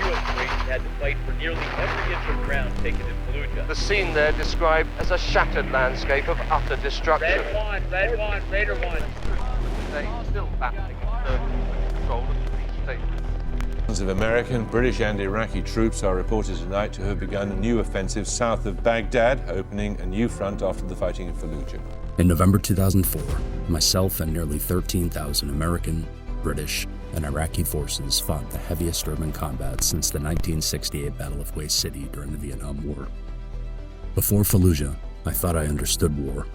of Kuwait had to fight for nearly every inch of ground taken in Fallujah. The scene there described as a shattered landscape of utter destruction. Red 1, Raider 1. They still battling for control of these stations. Thousands of American, British and Iraqi troops are reported tonight to have begun a new offensive south of Baghdad, opening a new front after the fighting in Fallujah. In November 2004, myself and nearly 13,000 American, British, and Iraqi forces fought the heaviest urban combat since the 1968 Battle of Hue City during the Vietnam War. Before Fallujah, I thought I understood war.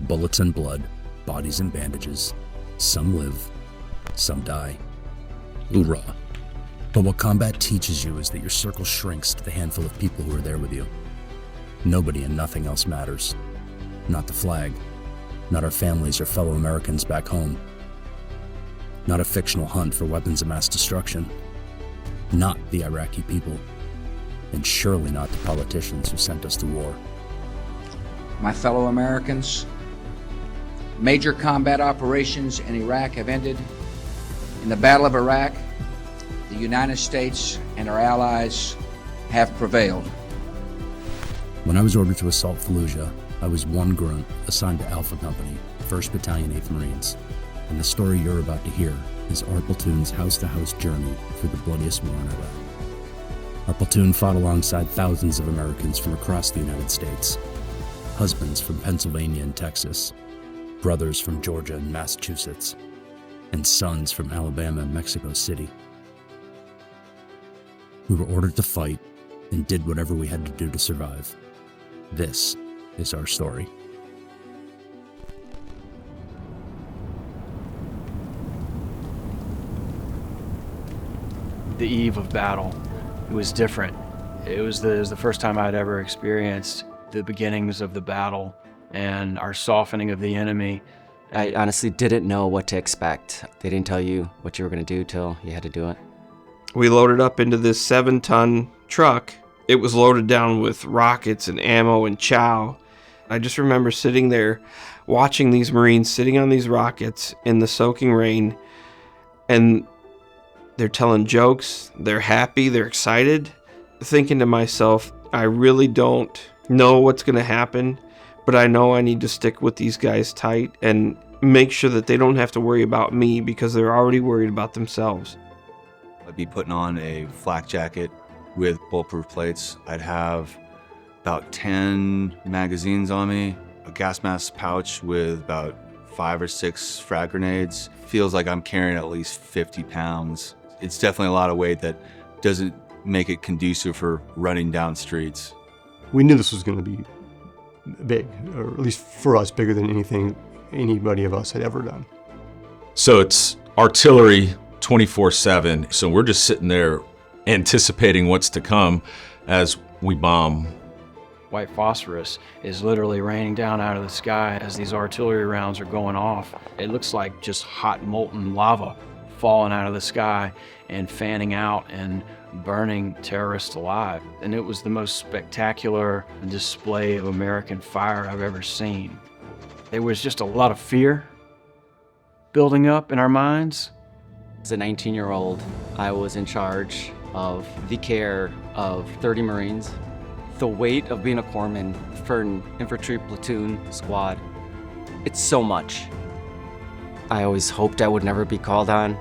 Bullets and blood, bodies and bandages. Some live, some die. Hoorah. But what combat teaches you is that your circle shrinks to the handful of people who are there with you. Nobody and nothing else matters. Not the flag, not our families or fellow Americans back home. Not a fictional hunt for weapons of mass destruction. Not the Iraqi people. And surely not the politicians who sent us to war. My fellow Americans, major combat operations in Iraq have ended. In the Battle of Iraq, the United States and our allies have prevailed. When I was ordered to assault Fallujah, I was one grunt assigned to Alpha Company, 1st Battalion, 8th Marines. And the story you're about to hear is our platoon's house-to-house journey through the bloodiest war in Iraq. Our platoon fought alongside thousands of Americans from across the United States. Husbands from Pennsylvania and Texas, brothers from Georgia and Massachusetts, and sons from Alabama and Mexico City. We were ordered to fight and did whatever we had to do to survive. This is our story. The eve of battle, it was different. It was the first time I'd ever experienced the beginnings of the battle and our softening of the enemy. I honestly didn't know what to expect. They didn't tell you what you were going to do till you had to do it. We loaded up into this 7-ton truck. It was loaded down with rockets and ammo and chow. I just remember sitting there watching these Marines sitting on these rockets in the soaking rain, and they're telling jokes, they're happy, they're excited. Thinking to myself, I really don't know what's going to happen, but I know I need to stick with these guys tight and make sure that they don't have to worry about me because they're already worried about themselves. I'd be putting on a flak jacket with bulletproof plates. I'd have about 10 magazines on me, a gas mask pouch with about 5 or 6 frag grenades. Feels like I'm carrying at least 50 pounds. It's definitely a lot of weight that doesn't make it conducive for running down streets. We knew this was going to be big, or at least for us, bigger than anything anybody of us had ever done. So it's artillery 24/7. So we're just sitting there anticipating what's to come as we bomb. White phosphorus is literally raining down out of the sky as these artillery rounds are going off. It looks like just hot molten lava falling out of the sky and fanning out and burning terrorists alive. And it was the most spectacular display of American fire I've ever seen. There was just a lot of fear building up in our minds. As a 19-year-old, I was in charge of the care of 30 Marines. The weight of being a corpsman for an infantry platoon squad, it's so much. I always hoped I would never be called on.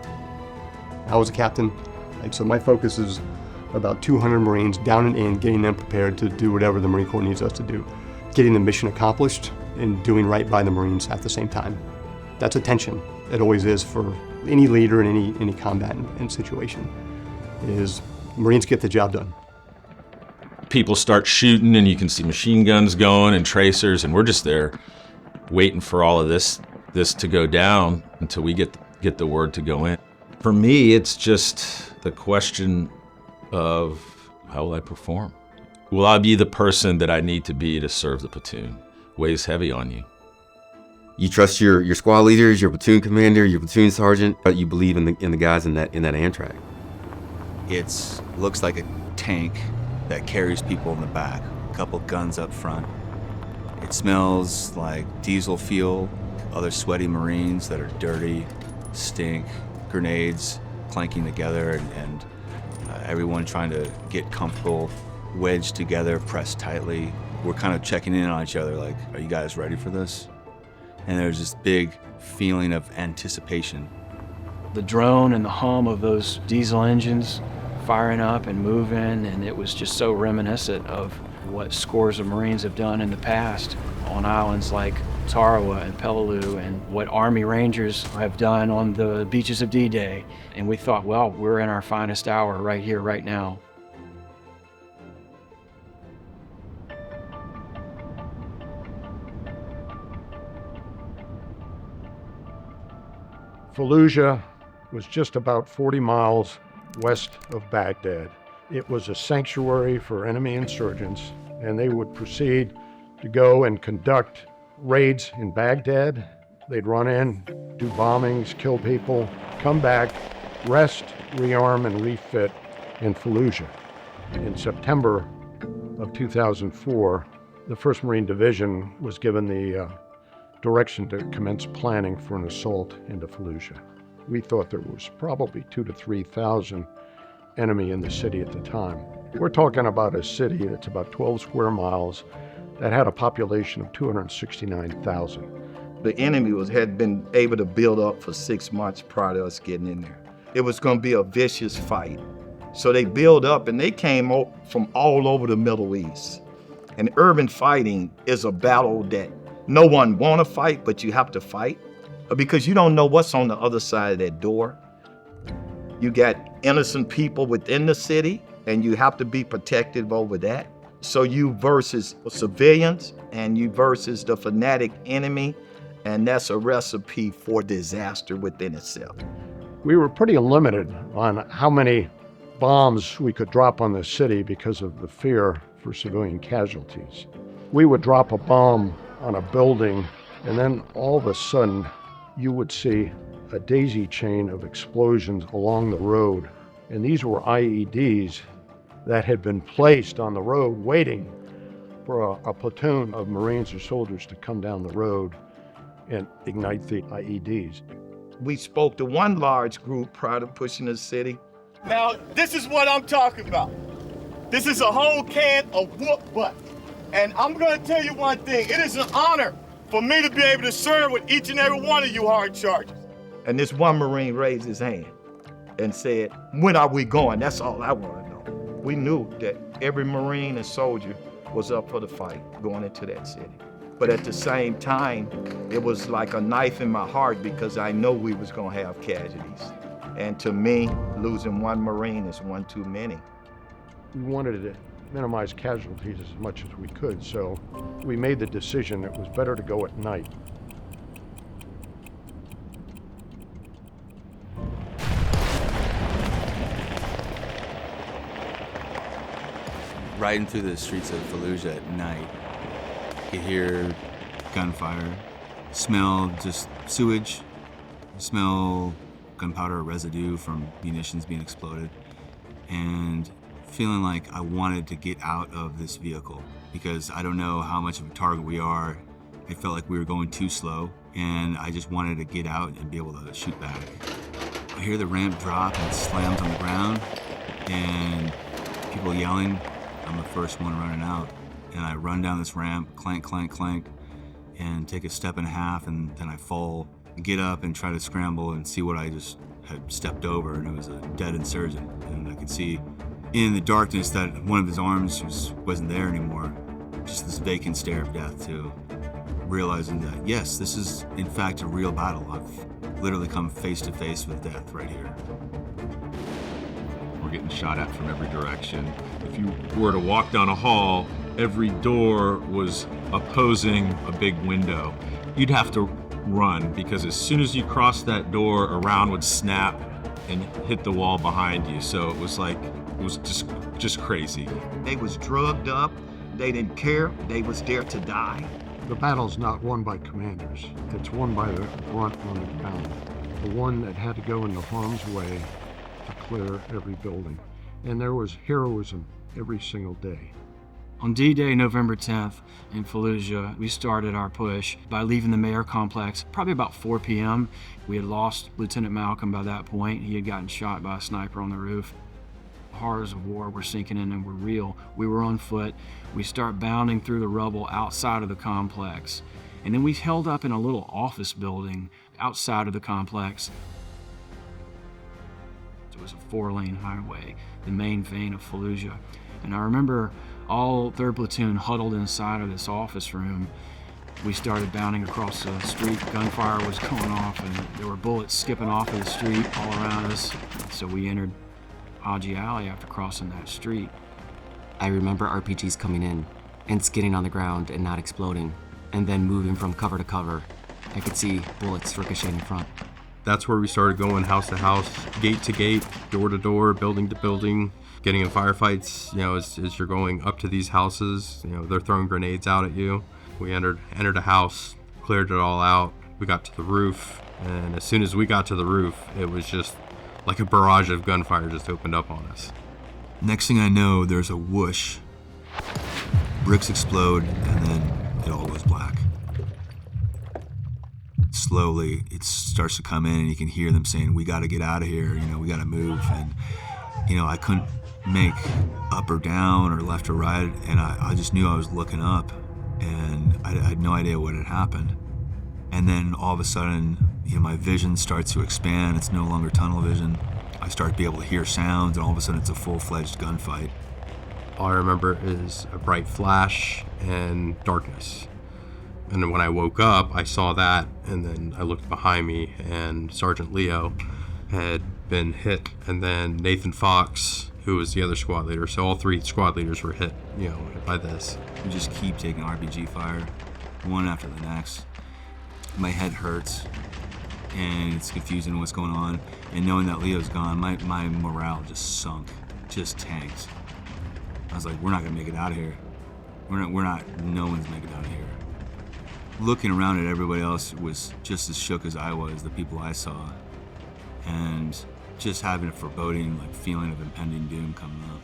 I was a captain, and so my focus is about 200 Marines down and in, getting them prepared to do whatever the Marine Corps needs us to do. Getting the mission accomplished and doing right by the Marines at the same time. That's a tension. It always is for any leader in any combat and situation, is Marines get the job done. People start shooting and you can see machine guns going and tracers, and we're just there waiting for all of this to go down until we get the word to go in. For me, it's just the question of how will I perform? Will I be the person that I need to be to serve the platoon? Weighs heavy on you. You trust your squad leaders, your platoon commander, your platoon sergeant, but you believe in the guys in that Amtrak. It looks like a tank that carries people in the back, a couple guns up front. It smells like diesel fuel, other sweaty Marines that are dirty, stink, grenades clanking together, and Everyone trying to get comfortable, wedged together, pressed tightly. We're kind of checking in on each other like, are you guys ready for this? And there's this big feeling of anticipation. The drone and the hum of those diesel engines firing up and moving, and it was just so reminiscent of what scores of Marines have done in the past on islands like Tarawa and Peleliu, and what Army Rangers have done on the beaches of D-Day. And we thought, well, we're in our finest hour right here, right now. Fallujah was just about 40 miles west of Baghdad. It was a sanctuary for enemy insurgents, and they would proceed to go and conduct raids in Baghdad. They'd run in, do bombings, kill people, come back, rest, rearm, and refit in Fallujah. In September of 2004, the 1st Marine Division was given the direction to commence planning for an assault into Fallujah. We thought there was probably 2,000 to 3,000 enemy in the city at the time. We're talking about a city that's about 12 square miles that had a population of 269,000. The enemy had been able to build up for 6 months prior to us getting in there. It was going to be a vicious fight. So they built up, and they came from all over the Middle East. And urban fighting is a battle that no one want to fight, but you have to fight because you don't know what's on the other side of that door. You got innocent people within the city, and you have to be protective over that. So you versus civilians, and you versus the fanatic enemy, and that's a recipe for disaster within itself. We were pretty limited on how many bombs we could drop on the city because of the fear for civilian casualties. We would drop a bomb on a building, and then all of a sudden you would see a daisy chain of explosions along the road. And these were IEDs that had been placed on the road waiting for a platoon of Marines or soldiers to come down the road and ignite the IEDs. We spoke to one large group prior to pushing the city. Now, this is what I'm talking about. This is a whole can of whoop butt. And I'm gonna tell you one thing, it is an honor for me to be able to serve with each and every one of you hard chargers. And this one Marine raised his hand and said, when are we going? That's all I want to know. We knew that every Marine and soldier was up for the fight going into that city. But at the same time, it was like a knife in my heart because I know we was gonna have casualties. And to me, losing one Marine is one too many. We wanted to minimize casualties as much as we could, so we made the decision it was better to go at night. Riding through the streets of Fallujah at night, you hear gunfire, smell just sewage, smell gunpowder residue from munitions being exploded, and feeling like I wanted to get out of this vehicle because I don't know how much of a target we are. I felt like we were going too slow, and I just wanted to get out and be able to shoot back. I hear the ramp drop and it slams on the ground, and people yelling. I'm the first one running out, and I run down this ramp, clank, clank, clank, and take a step and a half, and then I fall, get up and try to scramble and see what I just had stepped over, and it was a dead insurgent. And I could see in the darkness that one of his arms wasn't there anymore. Just this vacant stare of death, too. Realizing that, yes, this is in fact a real battle. I've literally come face to face with death right here. We're getting shot at from every direction. If you were to walk down a hall, every door was opposing a big window. You'd have to run because as soon as you crossed that door, a round would snap and hit the wall behind you. So it was just crazy. They was drugged up. They didn't care. They was there to die. The battle's not won by commanders. It's won by the grunt on the ground. The one that had to go into harm's way to clear every building. And there was heroism every single day. On D-Day, November 10th, in Fallujah, we started our push by leaving the Mayor complex probably about 4 p.m. We had lost Lieutenant Malcolm by that point. He had gotten shot by a sniper on the roof. horrors of war were sinking in and were real. We were on foot. We start bounding through the rubble outside of the complex. And then we held up in a little office building outside of the complex. It was a 4-lane highway, the main vein of Fallujah. And I remember all 3rd Platoon huddled inside of this office room. We started bounding across the street. Gunfire was going off, and there were bullets skipping off of the street all around us. So we entered Haji Alley after crossing that street. I remember RPGs coming in and skidding on the ground and not exploding, and then moving from cover to cover. I could see bullets ricocheting in front. That's where we started going house to house, gate to gate, door to door, building to building, getting in firefights. You know, as you're going up to these houses, you know, they're throwing grenades out at you. We entered a house, cleared it all out. We got to the roof, and as soon as we got to the roof, it was just like a barrage of gunfire just opened up on us. Next thing I know, there's a whoosh. Bricks explode, and then it all goes black. Slowly, it starts to come in, and you can hear them saying, "We got to get out of here, you know, we got to move." And, you know, I couldn't make up or down or left or right, and I just knew I was looking up, and I had no idea what had happened. And then all of a sudden, you know, my vision starts to expand. It's no longer tunnel vision. I start to be able to hear sounds, and all of a sudden it's a full-fledged gunfight. All I remember is a bright flash and darkness. And then when I woke up, I saw that, and then I looked behind me, and Sergeant Leo had been hit, and then Nathan Fox, who was the other squad leader. So all 3 squad leaders were hit, you know, by this. We just keep taking RPG fire, one after the next. My head hurts, and it's confusing what's going on. And knowing that Leo's gone, my morale just sunk, just tanked. I was like, we're not gonna make it out of here. No one's making it out of here. Looking around at everybody else was just as shook as I was, the people I saw. And just having a foreboding, like, feeling of impending doom coming up.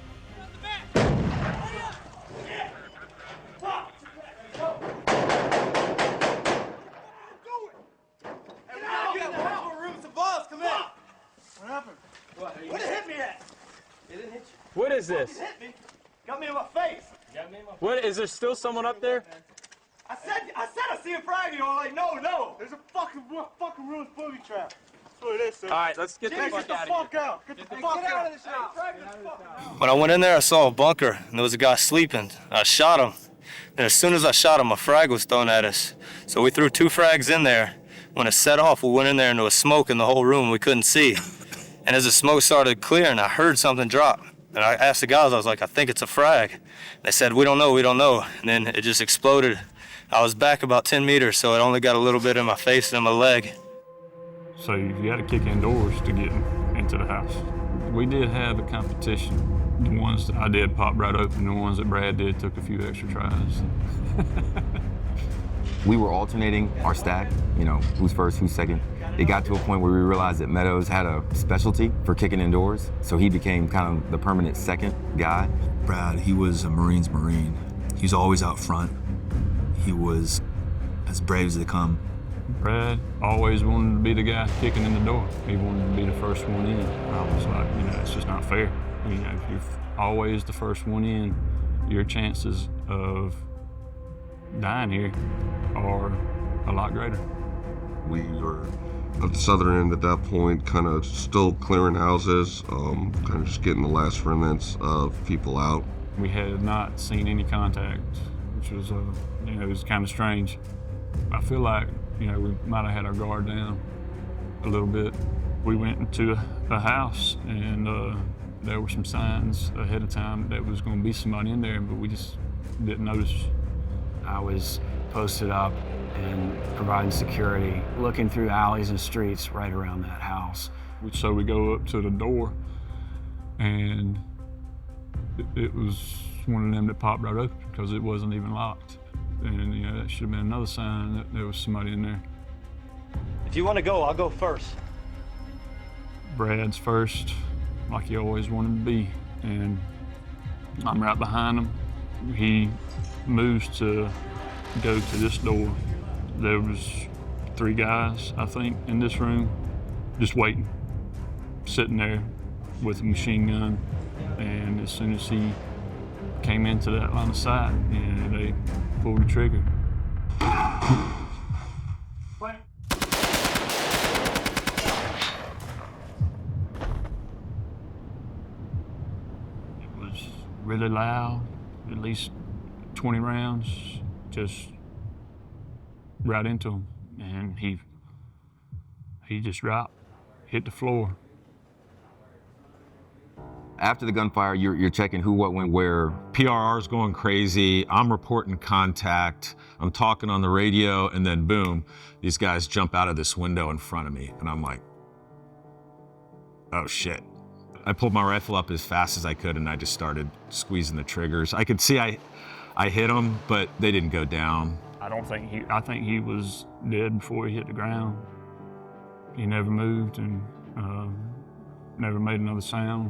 What is this? Hit me. Got me in my face. What is there still someone up there? I said I see a frag. You're like, no. There's a fucking ruined booby trap. That's what it is, sir. All right, let's get the fuck out of here. Get the fuck out of this house. When I went in there, I saw a bunker, and there was a guy sleeping. I shot him, and as soon as I shot him, a frag was thrown at us. So we threw 2 frags in there. When it set off, we went in there, and there was smoke in the whole room we couldn't see. And as the smoke started clearing, I heard something drop. And I asked the guys, I was like, I think it's a frag. They said, we don't know. And then it just exploded. I was back about 10 meters, so it only got a little bit in my face and my leg. So you had to kick indoors to get into the house. We did have a competition. The ones that I did popped right open. The ones that Brad did took a few extra tries. We were alternating our stack, you know, who's first, who's second. It got to a point where we realized that Meadows had a specialty for kicking indoors, so he became kind of the permanent second guy. Brad, he was a Marine's Marine. He was always out front. He was as brave as they come. Brad always wanted to be the guy kicking in the door. He wanted to be the first one in. I was like, you know, it's just not fair. You know, if you're always the first one in, your chances of dying here are a lot greater. We were at the southern end at that point, kind of still clearing houses, kind of just getting the last remnants of people out. We had not seen any contact, which was, you know, it was kind of strange. I feel like, you know, we might have had our guard down a little bit. We went into a house, and there were some signs ahead of time that there was going to be somebody in there, but we just didn't notice. I was posted up and providing security, looking through alleys and streets right around that house. So we go up to the door, and it was one of them that popped right open because it wasn't even locked. And, you know, that should have been another sign that there was somebody in there. If you want to go, I'll go first. Brad's first, like he always wanted to be, and I'm right behind him. He moves to go to this door. There was 3 guys, I think, in this room, just waiting, sitting there with a machine gun and as soon as he came into that line of sight, they pulled the trigger. It was really loud, at least 20 rounds, just right into him, and he just dropped, hit the floor. After the gunfire, you're checking who, what, when, where. PRR's going crazy. I'm reporting contact. I'm talking on the radio, and then boom, these guys jump out of this window in front of me, and I'm like, oh shit. I pulled my rifle up as fast as I could, and I just started squeezing the triggers. I could see I hit them, but they didn't go down. I think he was dead before he hit the ground. He never moved and never made another sound.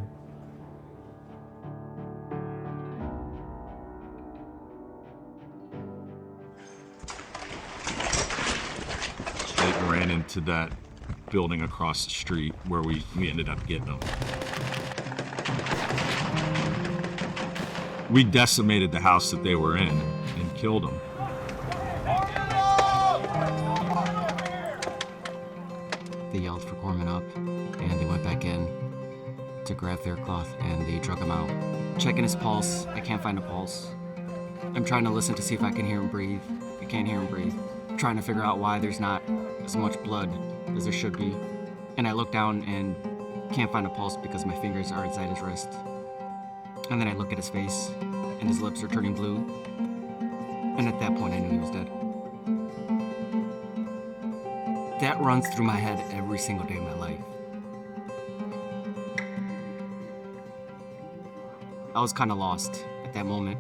They ran into that building across the street where we ended up getting them. We decimated the house that they were in and killed them. They yelled for Corman up, and they went back in to grab Faircloth, and they drug him out. Checking his pulse, I can't find a pulse. I'm trying to listen to see if I can hear him breathe. I can't hear him breathe. I'm trying to figure out why there's not as much blood as there should be. And I look down and can't find a pulse because my fingers are inside his wrist. And then I look at his face, and his lips are turning blue. And at that point, I knew he was dead. That runs through my head every single day of my life. I was kind of lost at that moment.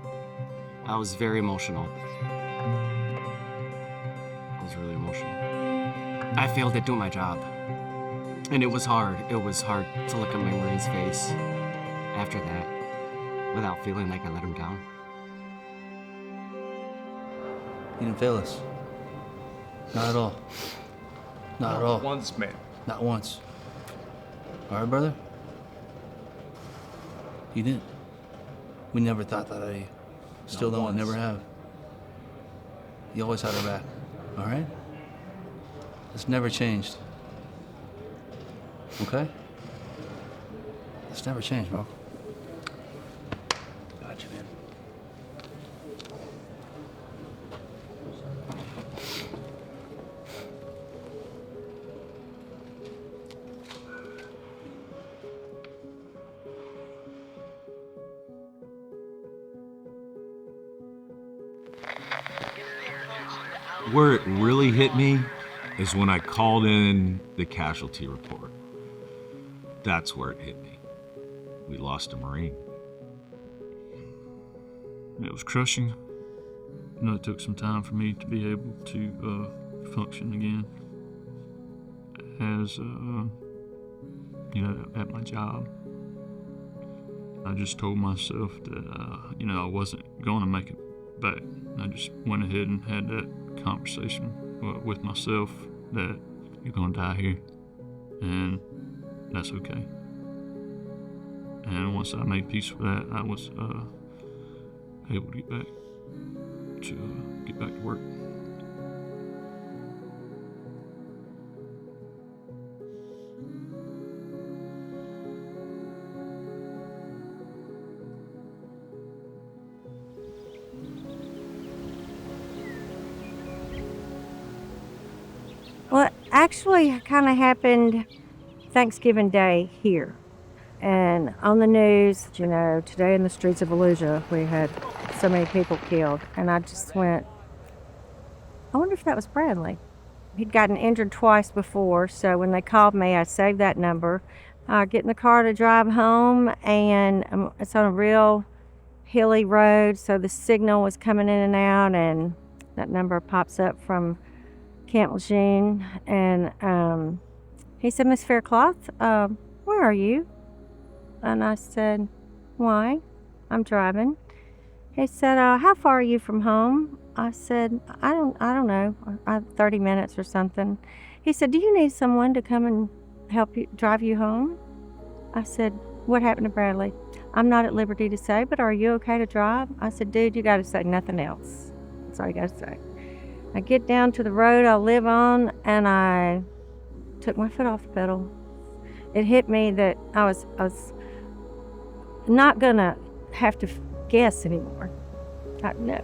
I was very emotional. I was really emotional. I failed at doing my job. And it was hard. It was hard to look at my Marine's face after that without feeling like I let him down. You didn't fail us. Not at all. Not at all. Not once, man. Not once. All right, brother? You didn't. We never thought that of you. Still don't, never have. You always had our back, all right? It's never changed. Okay? It's never changed, bro. Gotcha, man. Where it really hit me is when I called in the casualty report. That's where it hit me. We lost a Marine. It was crushing. You know, it took some time for me to be able to function again as, you know, at my job. I just told myself that, you know, I wasn't going to make it back. I just went ahead and had that conversation with myself that you're going to die here, and that's okay. And once I made peace with that, I was able to get back to work. Well, actually, it kind of happened Thanksgiving Day here. And on the news, you know, today in the streets of Fallujah, we had so many people killed. And I just went, I wonder if that was Bradley. He'd gotten injured twice before, so when they called me, I saved that number. I get in the car to drive home, and it's on a real hilly road, so the signal was coming in and out, and that number pops up from Camp Lejeune, and he said, Miss Faircloth, where are you? And I said, why? I'm driving. He said, how far are you from home? I said, I don't know, 30 minutes or something. He said, do you need someone to come and help you drive you home? I said, What happened to Bradley? I'm not at liberty to say, but are you okay to drive? I said, dude, you got to say nothing else. That's all you got to say. I get down to the road I live on, and I took my foot off the pedal. It hit me that I was not going to have to guess anymore. No.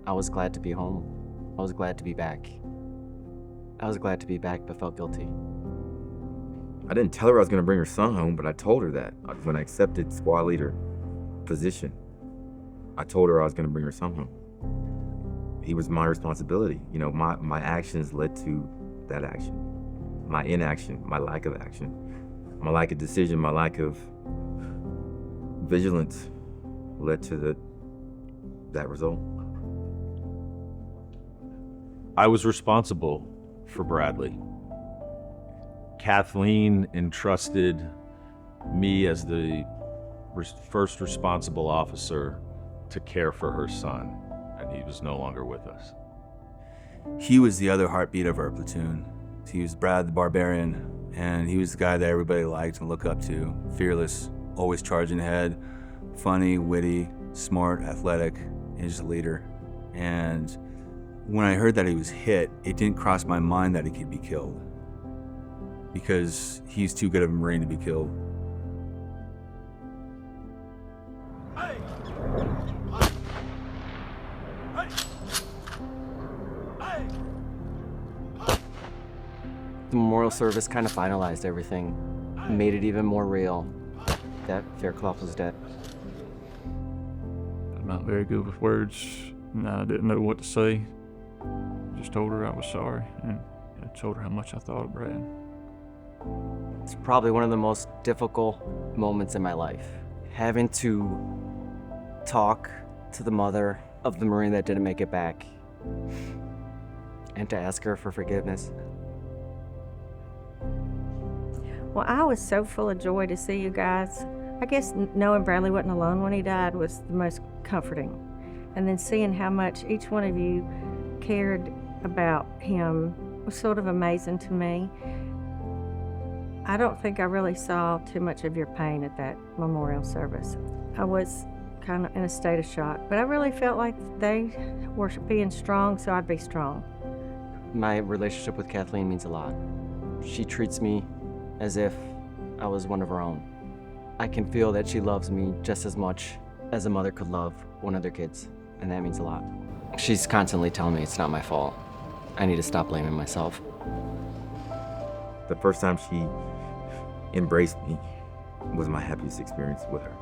I was glad to be home. I was glad to be back. I was glad to be back, but felt guilty. I didn't tell her I was going to bring her son home, but I told her that when I accepted squad leader position. I told her I was going to bring her son home. He was my responsibility. You know, my actions led to that action. My inaction, my lack of action, my lack of decision, my lack of vigilance led to that result. I was responsible for Bradley. Kathleen entrusted me as the first responsible officer to care for her son, and he was no longer with us. He was the other heartbeat of our platoon. He was Brad the Barbarian, and he was the guy that everybody liked and looked up to. Fearless, always charging ahead, funny, witty, smart, athletic, and just a leader. And when I heard that he was hit, it didn't cross my mind that he could be killed, because he's too good of a Marine to be killed. The memorial service kind of finalized everything, made it even more real that Faircloth was dead. I'm not very good with words, and I didn't know what to say. Just told her I was sorry, and I told her how much I thought of Brad. It's probably one of the most difficult moments in my life. Having to talk to the mother of the Marine that didn't make it back, and to ask her for forgiveness. Well, I was so full of joy to see you guys. I guess knowing Bradley wasn't alone when he died was the most comforting. And then seeing how much each one of you cared about him was sort of amazing to me. I don't think I really saw too much of your pain at that memorial service. I was kind of in a state of shock, but I really felt like they were being strong, so I'd be strong. My relationship with Kathleen means a lot. She treats me as if I was one of her own. I can feel that she loves me just as much as a mother could love one of their kids, and that means a lot. She's constantly telling me it's not my fault. I need to stop blaming myself. The first time she embraced me was my happiest experience with her.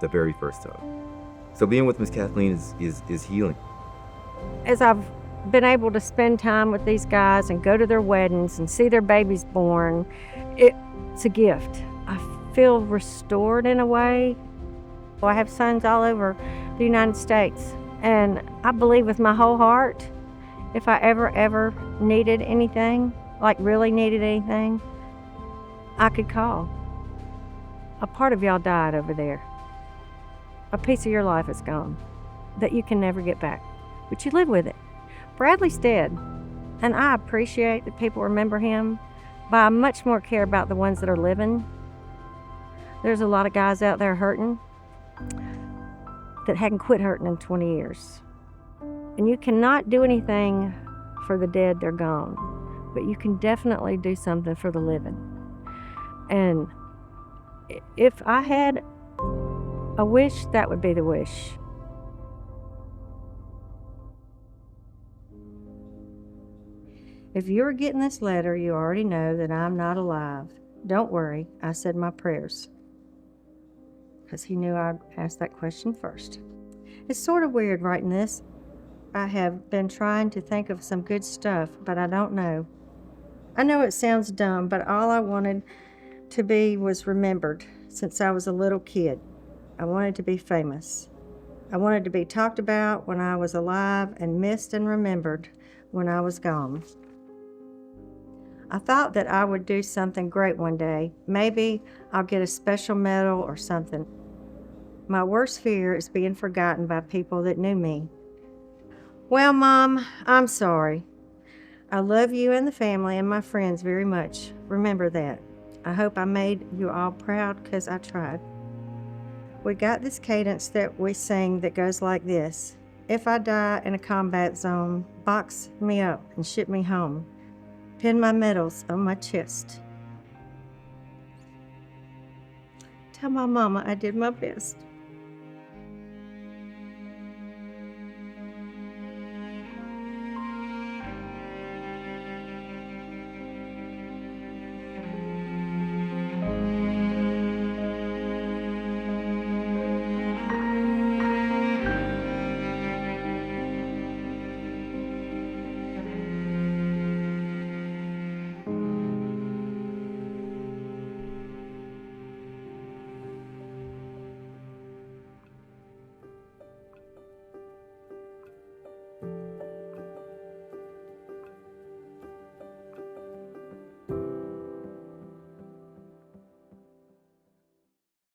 The very first time. So being with Miss Kathleen is healing. As I've been able to spend time with these guys and go to their weddings and see their babies born, it's a gift. I feel restored in a way. I have sons all over the United States, and I believe with my whole heart, if I ever needed anything, like really needed anything, I could call. A part of y'all died over there. A piece of your life is gone that you can never get back, but you live with it. Bradley's dead, and I appreciate that people remember him, but I much more care about the ones that are living. There's a lot of guys out there hurting that hadn't quit hurting in 20 years. And you cannot do anything for the dead, they're gone, but you can definitely do something for the living. And if I had a wish, that would be the wish. If you're getting this letter, you already know that I'm not alive. Don't worry, I said my prayers. Because he knew I'd ask that question first. It's sort of weird writing this. I have been trying to think of some good stuff, but I don't know. I know it sounds dumb, but all I wanted to be was remembered since I was a little kid. I wanted to be famous. I wanted to be talked about when I was alive and missed and remembered when I was gone. I thought that I would do something great one day. Maybe I'll get a special medal or something. My worst fear is being forgotten by people that knew me. Well, Mom, I'm sorry. I love you and the family and my friends very much. Remember that. I hope I made you all proud because I tried. We got this cadence that we sing that goes like this. If I die in a combat zone, box me up and ship me home. Pin my medals on my chest. Tell my mama I did my best.